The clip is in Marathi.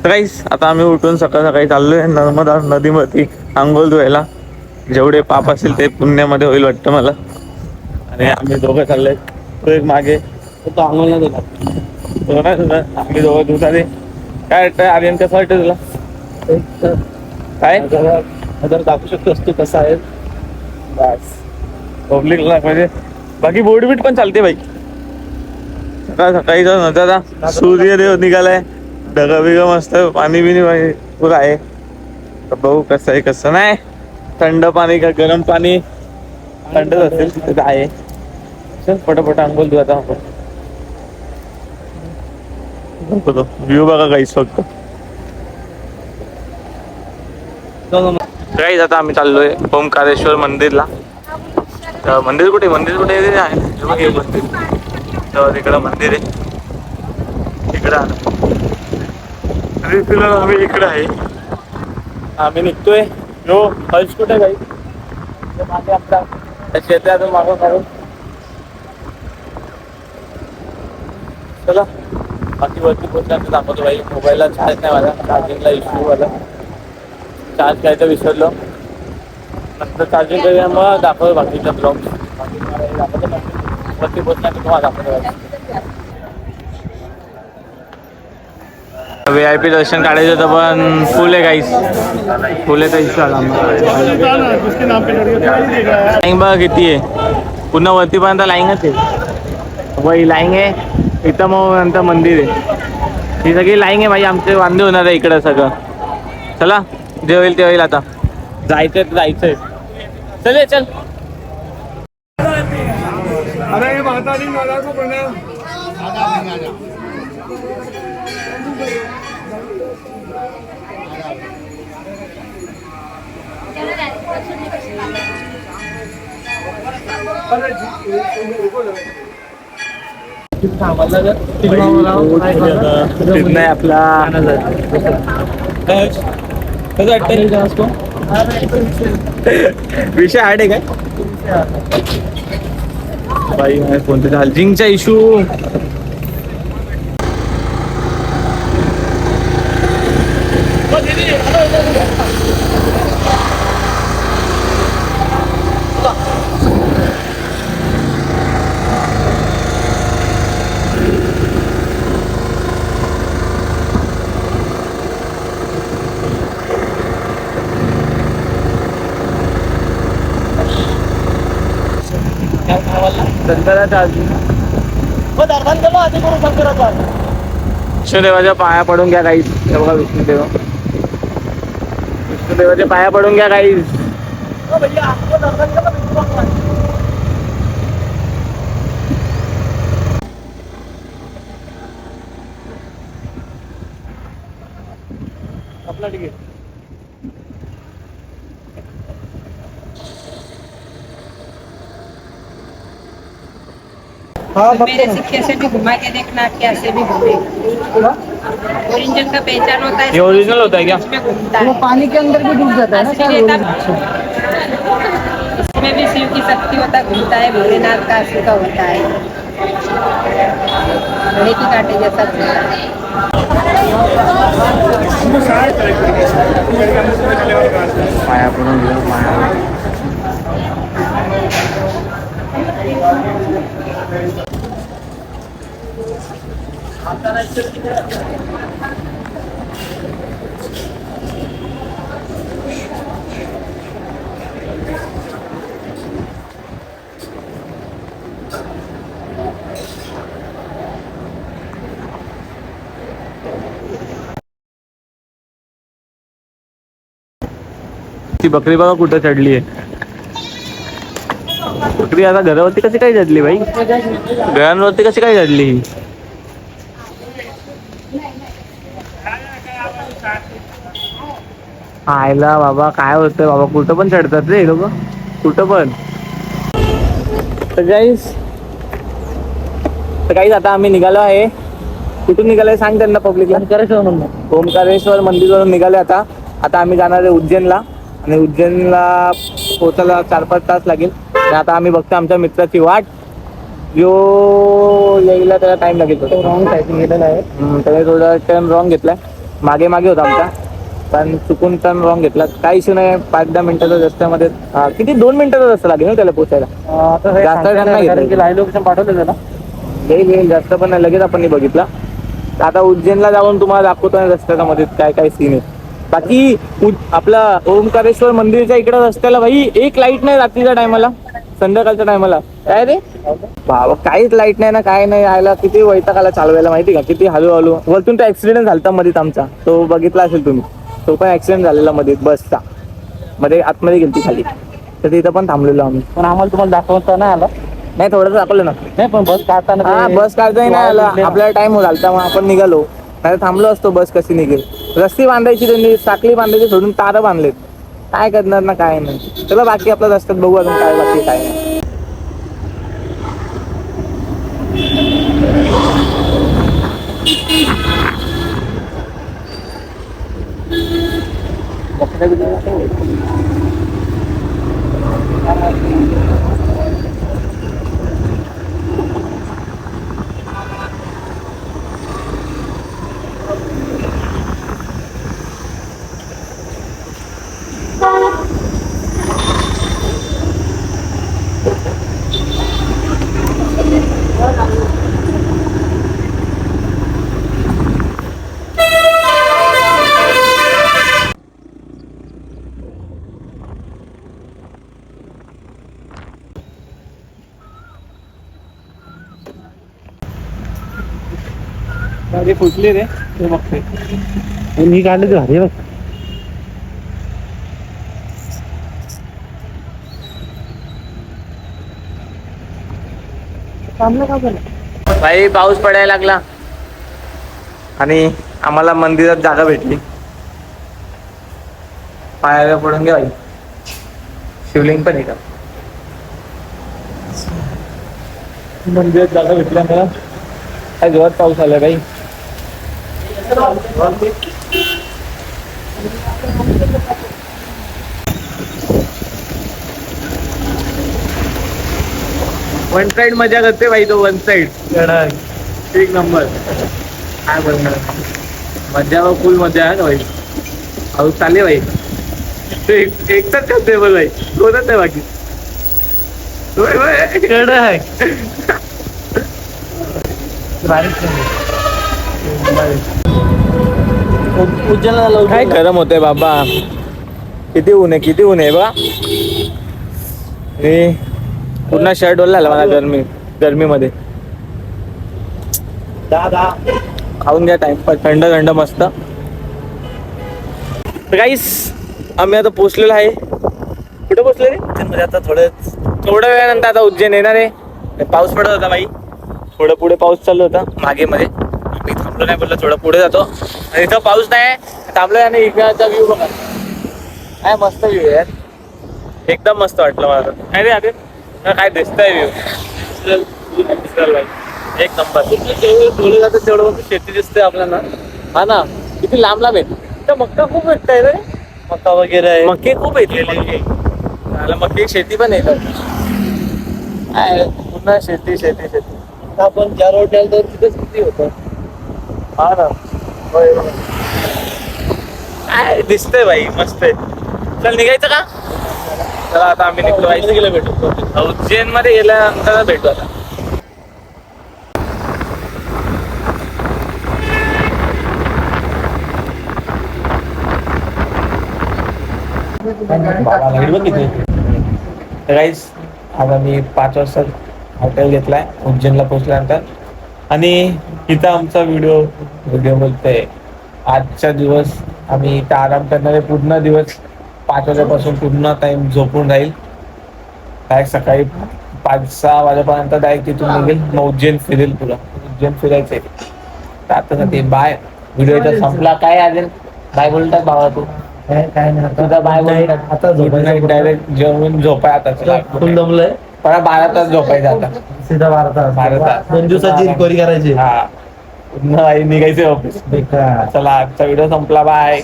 गाईस आता आम्ही उठून सकाळ सकाळी चाललोय नर्मदा नदीमध्ये आंघोळ धुवायला. जेवढे पाप असेल ते पुण्यामध्ये होईल वाटतं मला. आणि आम्ही दोघं चाललोय. तो एक मागे तो आंघोळ नाही दिला. आम्ही दोघं धुत आले. काय वाटतं आर्यन, कसं वाटतं तुला? काय जर दाखवू शकतोस तू कसा आहे बस पब्लिकला म्हणजे. बाकी बोर्डबीट पण चालते बाई. सकाळ सकाळी जाऊन आता सूर्यदेव निघालाय. ढगा बिगा मस्त पाणी बिनी आहे. बघू कसं आहे कसं नाही. थंड पाणी का गरम पाणी थंडच असेल तिथे आहे. चल पटापट आंघोळ देऊ आता आपण. व्ह्यू बघा गाईस फक्त. गाईस आता आम्ही चाललोय ओमकारेश्वर मंदिरला. मंदिर कुठे आहे मंदिर. तर तिकडं मंदिर आहे. तिकडं आम्ही इकडं आहे. आम्ही निघतोय. जो हर्ष कुठे गाई मागे आपला शेतातून मागून काढून. चला बाकी वरती पोहोचल्यानंतर दाखवतो बाई. मोबाईलला चार्ज नाही माझा. चार्जिंगला इश्यू आला. चार्ज करायचं विसरलो. नंतर चार्जिंग करूया मग दाखवतो बाकीच्या ब्लॉग. दाखवतो वरती पोहोचल्यानंतर तुम्हाला दाखवतो. VIP दर्शन काढायचं होतं पण फुल आहे गाईस. फुल आहे तर इच्छा आला. लाईन बघा किती आहे. पुन्हा वरतीपर्यंत लाईनच आहे. वही लाईन आहे इथं. मग नंतर मंदिर आहे. ही सगळी लाईन आहे भाई. आमचे वांदे होणार आहे इकडं सगळं. चला जे होईल ते होईल. आता जायचंय तर जायचंय. चल चल. अरे माता दी महाराज को प्रणाम. नाही आपला विषय हार्ड आहे काय बाई. कोणते चार्जिंगचा इश्यू. विष्णुदेवाच्या पाया पडून घ्या काही. बघा विष्णुदेव. विष्णुदेवाच्या पाया पडून घ्या काही. आपला तिकीट. मेरे सिक्के से भी घुमा के देखना, कैसे भी घूमे. ओरिजिनल का पहचान होता है. ये ओरिजिनल होता है क्या? इसमें घूमता वो है. पानी के अंदर भी डूब जाता है ना. इसमें भी शिव की शक्ति होता है. घूमता है. भोलेनाथ का शिव का होता है. घोड़े की कांटे जैसा घूमता है. पाया पडून घेऊ. पाया ती बकरी बघा कुठं चढली आहे. बकरी आता घरावरती कशी काय चढली भाई. घरांवरती कशी काय चढली ही. आयला बाबा काय होतंय बाबा. कुठं पण चढतात रे लोक. कुठं पण. तर गाईस आता आम्ही निघालो आहे. कुठून निघालोय सांग त्यांना पब्लिकला. ओमकारेश्वर मंदिरवरून निघाले. आता आम्ही जाणार आहे उज्जैनला. आणि उज्जैनला पोहोचायला 4-5 तास लागेल. आता आम्ही बघतो आमच्या मित्राची वाट. यो यायला त्याला टाइम लागेल तो रॉंग टायपिंग केलेला आहे. त्याने थोडा टर्न रॉंग घेतलाय. मागे होता आमचा, पण चुकून टर्न रॉंग घेतला. काही इश्यू नाही. 5-10 मिनिटाचा रस्त्यामध्ये किती 2 मिनिटाचा रस्ता लागेल ना त्याला पोहोचायला. आता हे जास्त सांगता time नाही येणार कारण घेतलं. की लाईव्ह लोकेशन पाठवलं त्याला. येईल जास्त पण नाही, लगेच आपण नाही बघितला. आता उज्जैनला जाऊन तुम्हाला दाखवतो रस्त्याच्या मध्ये काय काय सीन आहे. बाकी आपला ओमकारेश्वर मंदिरच्या इकडे रस्त्याला भाई एक लाईट नाही रात्रीच्या टायमाला, संध्याकाळच्या टायमाला. काय रे बाबा, काहीच लाईट नाही ना, काय नाही. यायला किती वैताग आला चालवायला माहिती का, किती हळूहळू. वरतून तो ऍक्सिडेंट झाला मध्ये आमचा, तो बघितला असेल तुम्ही. तो पण ऍक्सिडेंट झालेला मध्ये बसचा, मध्ये आतमध्ये गेलती खाली. तर तिथं पण थांबलेलो आम्ही. पण आम्हाला तुम्हाला दाखवता नाही आला. नाही थोडंसं दाखवलं ना. नाही पण बस काढताना हा ते- बस काढताही नाही आला. आपल्याला टाइम झाला मग आपण निघालो. नाही थांबलो असतो, बस कशी निघेल. रस्ती बांधायची त्यांनी, साखळी बांधायची सोडून तारं बांधलेत. काय करणार ना, काय नाही. चला बाकी आपल्या रस्त्यात बघू अजून काय बाकी काय नाही. गाडी फुटली रे, ते बघते. मी काढले ते भारी आहे बघ. थांबलं का झालं? भाई पाऊस पडायला लागला आणि आम्हाला मंदिरात जागा भेटली. पायाला पडून घ्या भाई. शिवलिंग पण आहे का मंदिरात जागा भेटली आम्हाला. काय जोरात पाऊस आला भाई. वन साइड मजा करते भाई, तो वन साइड एक नंबर. काय बोलणार, मजा व फुल मजा आहे ना भाई. पाऊस चाले भाई. एकटाच करते बोल भाई, कोणच आहे बाकी. काय गरम होतंय बाबा. किती ऊन आहे, किती ऊन आहे बा. आणि पूर्ण शर्ट ओला मला गर्मीमध्ये. खाऊन घ्या टाइमपास, थंड थंड मस्त. गाईस आम्ही आता पोहोचलेलो आहे. कुठे पोहोचले रे? म्हणजे आता थोड्या वेळानंतर आता उज्जैन येणार आहे. पाऊस पडत होता भाई, थोडं पुढे पाऊस चालू होता मागे मध्ये. मी थांबलो नाही, बोललो थोडं पुढे जातो. आणि इथं पाऊस नाही थांबलोय. आणि इकडचा व्ह्यू बघा, काय मस्त व्ह्यू आहे यार. एकदम मस्त वाटलं मला. काय रे आधी काय दिसतंय व्ह्यू. एक नंबर. डोळे जातात तेवढं शेती दिसते आपल्याला. हा ना, किती लांब लांब आहे. मक्का खूप भेटतंय रे. मका वगैरे आहे. मक्के खूप येतलेले. मक्के शेती पण येतात. पुन्हा शेती शेती शेती. आपण ज्या रोड तर तिथेच किती होतं. हा ना, काय दिसतंय भाई, मस्त आहे. चल निघायचं का? चला आता आम्ही निघलो. गेलं भेटू. उज्जैन मध्ये गेल्यानंतर भेटू आता. गाईस आज आम्ही 5 वाजता हॉटेल घेतलाय उज्जैनला पोहोचल्यानंतर. आणि इथं आमचा व्हिडिओ बोलतोय. आजचा दिवस आम्ही इथं आराम करणार आहे. पूर्ण दिवस 5 वाजेपासून पूर्ण टाइम झोपून राहील. डायरेक्ट सकाळी 5-6 वाजेपर्यंत डायरेक्ट तिथून निघेल. मग उज्जैन फिरेल, पुरा उज्जैन फिरायचंय. तर आता बाय. व्हिडिओ इथं संपला. काय अजून बाय बोलतात भावा तू? काय नाही तुझा बाय बोलतात आता झोपायचं. डायरेक्ट जेवून झोपाय आता. फुल दमलंय. परत 12 तास झोपायचं आता. सीधा 12 तास. 12 तास. 2 दिवसाची रिकव्हरी करायची. हा, निघायचे ऑफिस. चला आजचा व्हिडिओ संपला. बाय.